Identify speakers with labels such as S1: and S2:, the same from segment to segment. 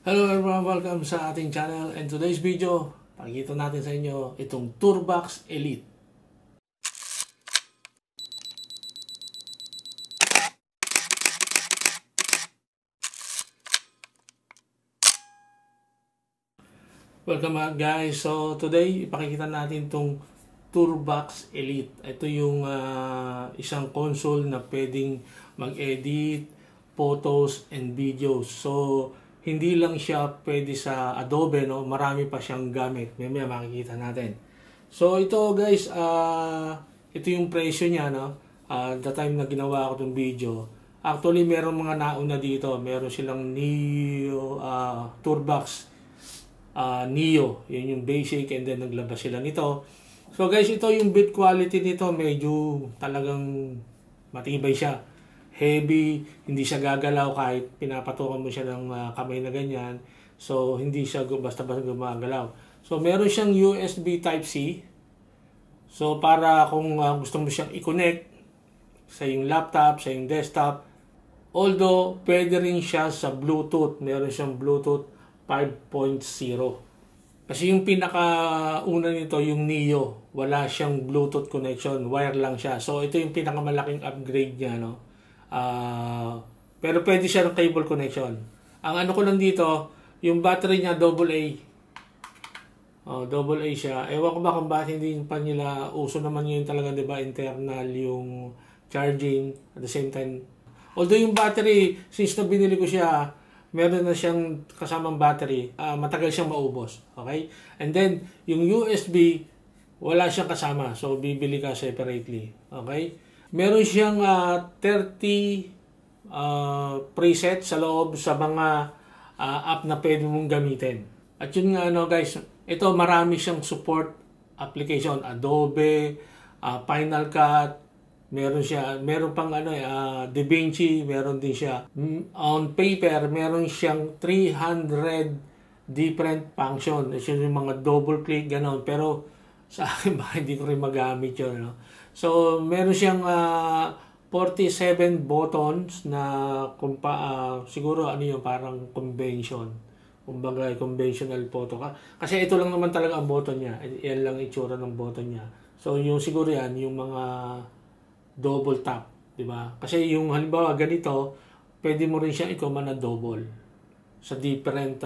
S1: Hello everyone, welcome sa ating channel, and today's video, pakikita natin sa inyo itong Turbox Elite. Welcome back guys. So today, ipakikita natin itong Turbox Elite. Ito yung isang console na pwedeng mag-edit photos and videos. So hindi lang siya pwede sa Adobe, no? Marami pa siyang gamit. May makikita natin. So ito guys, ito yung presyo niya, no? The time na ginawa ko itong video. Actually, meron mga nauna dito. Meron silang Neo, Turbox Neo. Yun yung basic, and then naglabas sila nito. So guys, ito yung build quality nito. Medyo talagang matibay siya. Heavy, hindi siya gagalaw kahit pinapatukan mo siya ng kamay na ganyan. So, hindi siya basta-basta gumagalaw. So, meron siyang USB Type-C. So, para kung gusto mo siyang i-connect sa yung laptop, sa yung desktop. Although, pwede rin siya sa Bluetooth. Meron siyang Bluetooth 5.0. Kasi yung pinaka-una nito, yung Neo, wala siyang Bluetooth connection. Wire lang siya. So, ito yung pinakamalaking upgrade niya, no? Pero pwede siya ng cable connection. Ang ano ko lang dito, yung battery niya AA. AA siya. Ewan ko ba kung bakit hindi pa nila uso naman yun talaga, diba, internal yung charging at the same time. Although yung battery, since na binili ko siya, meron na siyang kasamang battery, matagal siyang maubos. Okay? And then, yung USB, wala siyang kasama. So, bibili ka separately. Okay? Meron siyang 30 preset sa loob sa mga app na pwede mong gamitin. At yun nga, ano guys, ito marami siyang support application. Adobe, Final Cut, meron pang DaVinci, meron din siya. On paper, meron siyang 300 different function. Ito yung mga double click, gano'n. Pero sa akin, baka hindi ko rin magamit yun, no? So, meron siyang 47 buttons na siguro ano yung parang convention. Kumbaga, conventional photo ka. Kasi ito lang naman talaga ang button niya. Yan lang itsura ng button niya. So, yung siguro yan, yung mga double tap. Diba? Kasi yung halimbawa ganito, pwede mo rin siyang i-command na double. Sa different,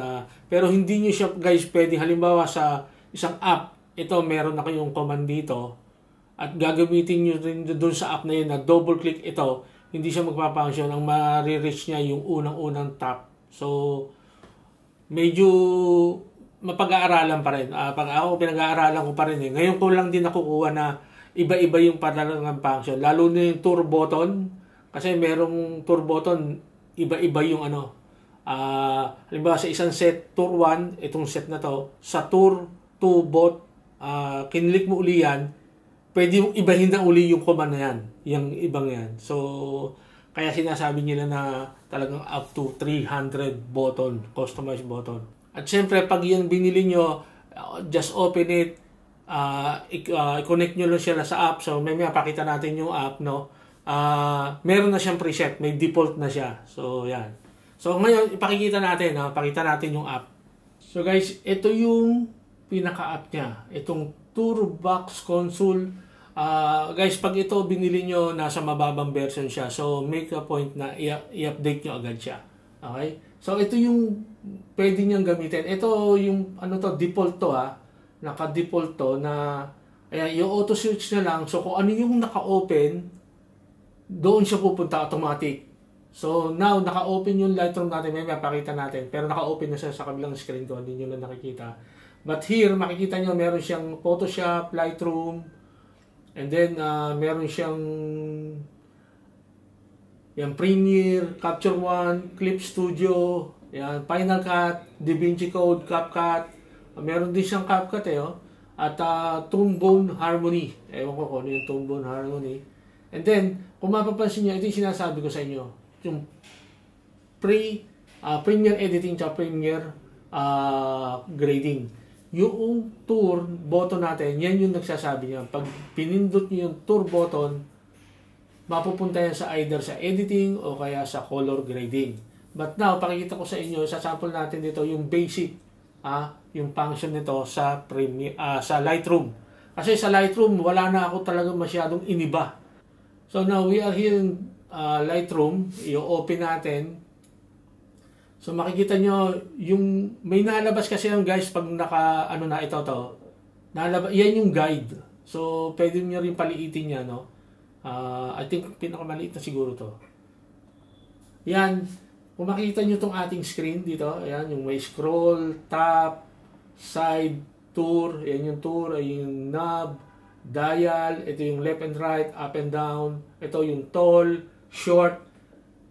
S1: pero hindi nyo siya, guys, pwede halimbawa sa isang app, ito meron na kayong command dito, at gagamitin nyo rin doon sa app na yun na double click ito, hindi siya magpapangsyon. Ang ma-reach niya yung unang-unang tap. So, medyo mapag-aaralan pa rin. Pag ako, pinag-aaralan ko pa rin eh. Ngayon ko lang din nakukuha na iba-iba yung padalang function. Lalo na yung tour button. Kasi merong tour button, iba-iba yung ano. Halimbawa sa isang set, tour 1, itong set na to. Sa tour 2 bot, kinlik mo uli yan, pwede mong ibahin na uli yung command na yan. Yung ibang yan. So, kaya sinasabi nila na talagang up to 300 button, customized button. At syempre, pag yan binili nyo, just open it, i-connect nyo lang siya sa app. So, may pakita natin yung app, no? Meron na siyang preset, may default na siya. So, yan. So, ngayon, ipakikita natin, pakita natin yung app. So, guys, ito yung pinaka-app niya. Itong Turbox console. Guys, pag ito binili nyo, nasa mababang version siya. So, make a point na i-update nyo agad siya. Okay? So, ito yung pwede niyang gamitin. Ito yung, default to Naka-default to na, ayan, yung auto switch na lang. So, kung ano yung naka-open, doon siya pupunta automatic. So, now, naka-open yung Lightroom natin. May mapakita natin. Pero naka-open na siya sa kabilang screen ko. Hindi nyo na nakikita. But here, makikita nyo, meron siyang Photoshop, Lightroom, and then, meron siyang yung Premiere, Capture One, Clip Studio, yan, Final Cut, DaVinci Code, CapCut. Meron din siyang CapCut at Tone Bone Harmony. Ewan ko kung ano yung Tone Bone Harmony. And then, kung mapapansin nyo, ito yung sinasabi ko sa inyo. Yung Premiere Editing at Premiere Grading. Yung tour button natin, yan yung nagsasabi niya. Pag pinindot niyo yung tour button, mapupunta yan sa either sa editing o kaya sa color grading. But now, pakikita ko sa inyo, sa sample natin dito, yung basic, yung function nito sa sa Lightroom. Kasi sa Lightroom, wala na ako talaga masyadong iniba. So now, we are here in Lightroom. I-open natin. So makikita nyo, yung may nalabas kasi yung guys, pag yan yung guide. So, pwede nyo rin paliitin yan, no? I think pinakamaliit na siguro to. Yan. Kung makikita nyo itong ating screen dito, ayan, yung may scroll, tap, side, tour, ayan yung tour, ayan yung knob, dial, ito yung left and right, up and down, ito yung tall, short.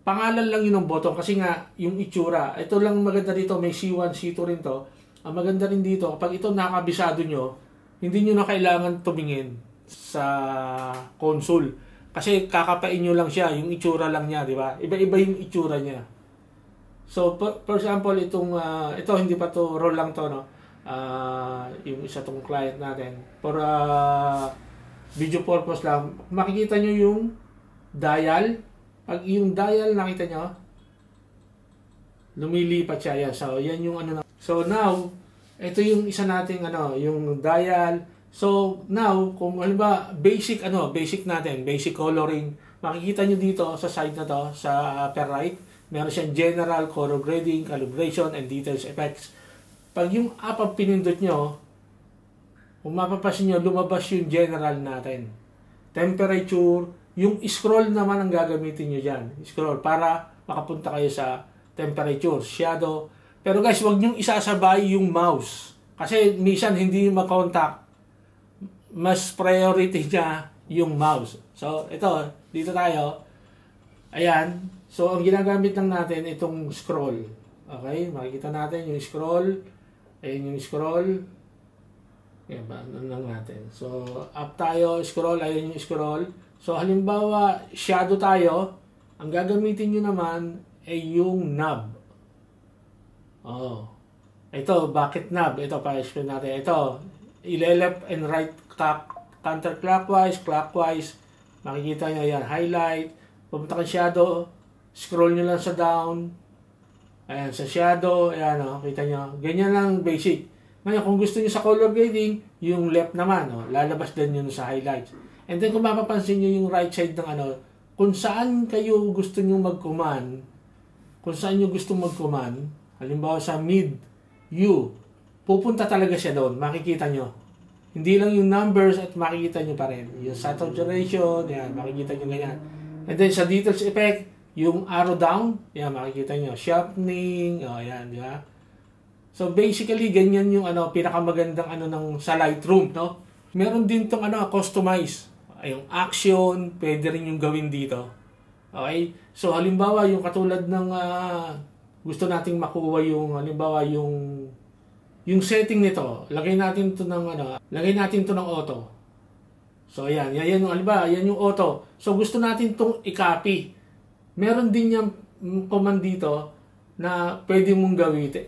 S1: Pangalan lang yun ng button kasi nga, yung itsura. Ito lang maganda dito, may C1, C2 rin to. Ang maganda rin dito, kapag ito nakabisado nyo, hindi nyo na kailangan tumingin sa console. Kasi kakapain nyo lang siya, yung itsura lang niya, di ba? Iba-iba yung itsura niya. So, for example, ito hindi pa to roll lang to, no? Yung isa tong client natin. For video purpose lang, makikita nyo yung dial. Pag yung dial, nakita nyo, lumilipat siya. Yan. So, yan yung So, now, ito yung isa nating yung dial. So now, kung halimbawa basic natin, basic coloring, makikita nyo dito sa side na to, sa upper right, meron siyang general, color grading, calibration, and details effects. Pag yung up ang pinindot nyo, kung mapapasin nyo, lumabas yung general natin. Temperature, yung scroll naman ang gagamitin nyo dyan. Scroll, para makapunta kayo sa temperature, shadow. Pero guys, huwag nyo isasabay yung mouse. Kasi minsan hindi makontak. Mas priority niya yung mouse. So, ito, dito tayo. Ayan. So, ang ginagamit lang natin, itong scroll. Okay? Makikita natin yung scroll. Ayan yung scroll. Ayan ba? Ano lang natin. So, up tayo, scroll. Ayan yung scroll. So, halimbawa, shadow tayo. Ang gagamitin nyo naman ay yung knob. Oh. Ito, bakit knob? Ito, pa-explain natin. Ito, left and right counterclockwise, clockwise. Makikita nyo yan. Highlight. Pumunta kang shadow. Scroll nyo lang sa down. Ayan, sa shadow. Ayan, kita nyo. Ganyan lang basic. Ngayon, kung gusto nyo sa color grading, yung left naman, lalabas din yun sa highlights. And then, kung mapapansin nyo yung right side ng kung saan kayo gusto nyo mag-command, halimbawa sa mid, U, pupunta talaga siya doon. Makikita nyo. Hindi lang yung numbers at makikita nyo pa rin. Yung saturation, yan, makikita nyo ganyan. And then sa details effect, yung arrow down, yan, makikita nyo. Sharpening, yan, di ba? So basically, ganyan yung pinakamagandang sa Lightroom, no? Meron din tong customize. Yung action, pwede rin yung gawin dito. Okay? So halimbawa, yung katulad ng gusto nating makuha yung halimbawa yung setting nito, lagay natin to ng auto. So ayan yung halimbawa, yan yung auto. So gusto natin tong i-copy. Meron din yung command dito na pwede mong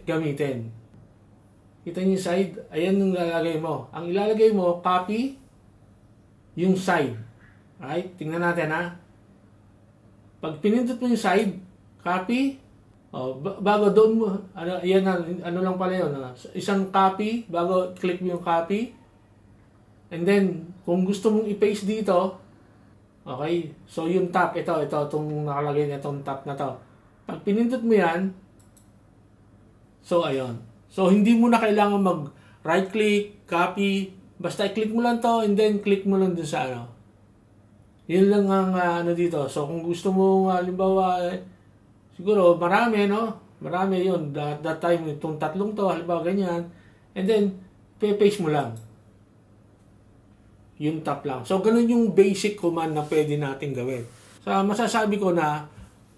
S1: gamitin. Kita niyo yung side, ayan yung lalagay mo. Ang ilalagay mo, copy yung side. Right? Tingnan natin Pag pinindot mo yung side, copy. Bago doon mo, lang pala yun. Isang copy, bago click mo yung copy. And then, kung gusto mong i-paste dito, okay, so yung top, itong nakalagay na itong top na to. Pag pinindot mo yan, so ayun. So, hindi mo na kailangan mag right click, copy, basta i-click mo lang to, and then click mo lang dun sa Yun lang ang dito. So, kung gusto mo, halimbawa, siguro, marami yun. That time, itong tatlong to, halimbawa, ganyan. And then, paste mo lang. Yung top lang. So, ganun yung basic command na pwede natin gawin. So, masasabi ko na,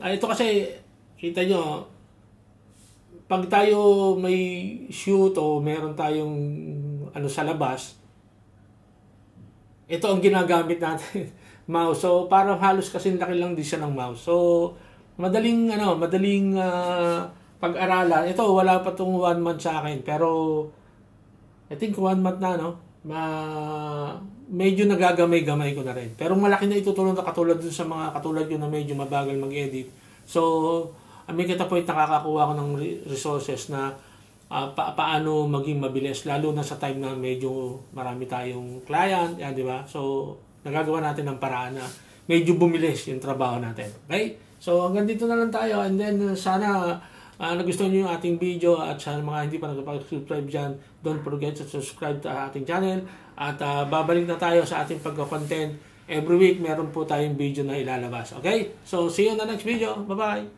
S1: ito kasi, kita nyo, pag tayo may shoot o meron tayong sa labas, ito ang ginagamit natin, mouse. So, parang halos kasi laki lang din siya ng mouse. So, madaling pag-aralan. Ito, wala pa tong 1 month sa akin. Pero, I think 1 month na, medyo nagagamay-gamay ko na rin. Pero malaki na itutulong na katulad dun sa mga katulad yun na medyo mabagal mag-edit. So, May kita point nakakakuha ko ng resources na paano maging mabilis, lalo na sa time na medyo marami tayong client, yan, di ba? So, nagagawa natin ng paraan na medyo bumilis yung trabaho natin. Okay? So, hanggang dito na lang tayo. And then, sana nagustuhan nyo yung ating video at sa mga hindi pa nagpapag-subscribe dyan, don't forget to subscribe sa ating channel. At babalik na tayo sa ating pagka-content. Every week, meron po tayong video na ilalabas. Okay? So, see you in the next video. Bye-bye!